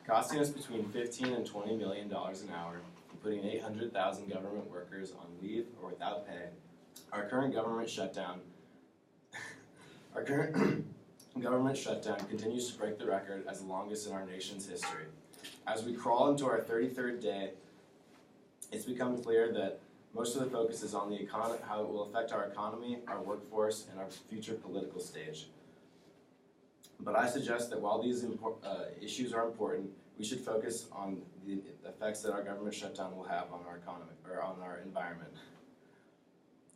costing us between $15 and $20 million an hour, and putting 800,000 government workers on leave or without pay. Our current government shutdown continues to break the record as the longest in our nation's history. As we crawl into our 33rd day, it's become clear that most of the focus is on how it will affect our economy, our workforce, and our future political stage. But I suggest that while these issues are important, we should focus on the effects that our government shutdown will have on our economy or on our environment.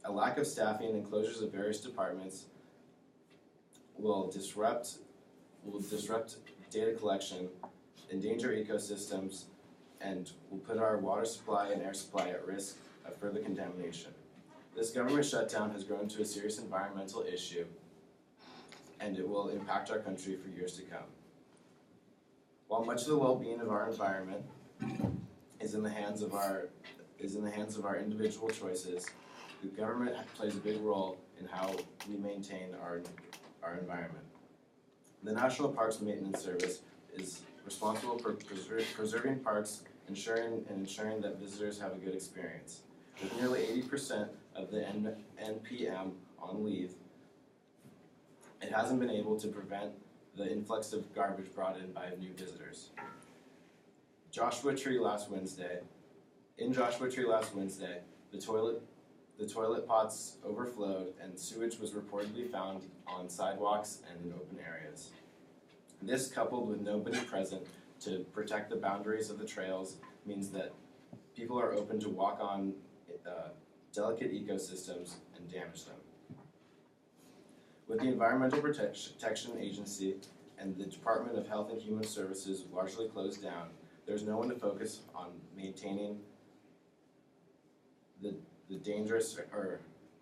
A lack of staffing and closures of various departments will disrupt data collection, endanger ecosystems, and will put our water supply and air supply at risk of further contamination. This government shutdown has grown to a serious environmental issue, and it will impact our country for years to come. While much of the well-being of our environment is in the hands of our individual choices, the government plays a big role in how we maintain our environment. The National Parks Maintenance Service is responsible for preserving parks, ensuring that visitors have a good experience. With nearly 80% of the NPM on leave, it hasn't been able to prevent the influx of garbage brought in by new visitors. In Joshua Tree last Wednesday, the toilet pots overflowed and sewage was reportedly found on sidewalks and in open areas. This, coupled with nobody present to protect the boundaries of the trails, means that people are open to walk on delicate ecosystems and damage them. With the Environmental Protection Agency and the Department of Health and Human Services largely closed down, there's no one to focus on maintaining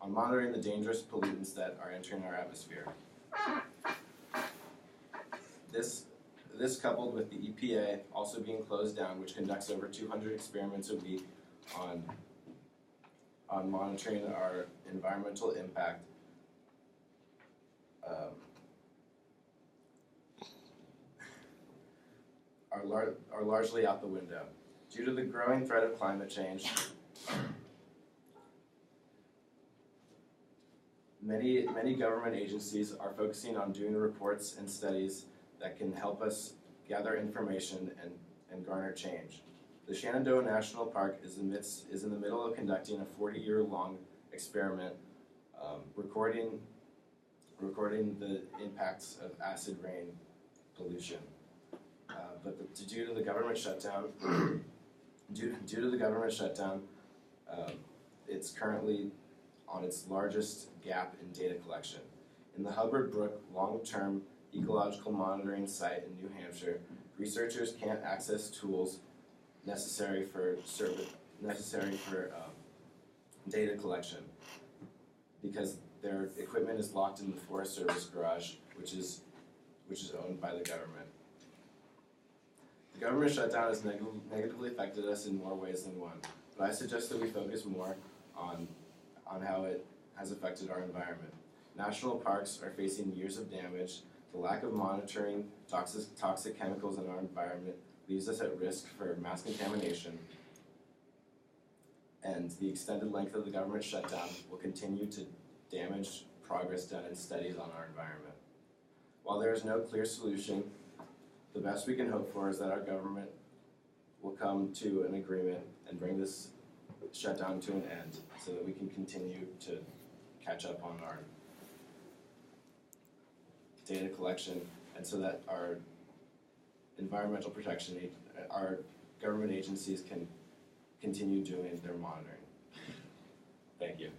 on monitoring the dangerous pollutants that are entering our atmosphere. This coupled with the EPA also being closed down, which conducts over 200 experiments a week on monitoring our environmental impact, are largely out the window. Due to the growing threat of climate change, many government agencies are focusing on doing reports and studies that can help us gather information and garner change. The Shenandoah National Park is in the middle of conducting a 40-year-long experiment recording the impacts of acid rain pollution. But due to the government shutdown, it's currently on its largest gap in data collection. In the Hubbard Brook long-term ecological monitoring site in New Hampshire, researchers can't access tools necessary for data collection because their equipment is locked in the Forest Service garage, which is owned by the government. The government shutdown has negatively affected us in more ways than one, but I suggest that we focus more on how it has affected our environment. National parks are facing years of damage. The lack of monitoring toxic chemicals in our environment leaves us at risk for mass contamination, and the extended length of the government shutdown will continue to damage progress done in studies on our environment. While there is no clear solution, the best we can hope for is that our government will come to an agreement and bring this shutdown to an end so that we can continue to catch up on our data collection and so that our environmental protection, our government agencies can continue doing their monitoring. Thank you.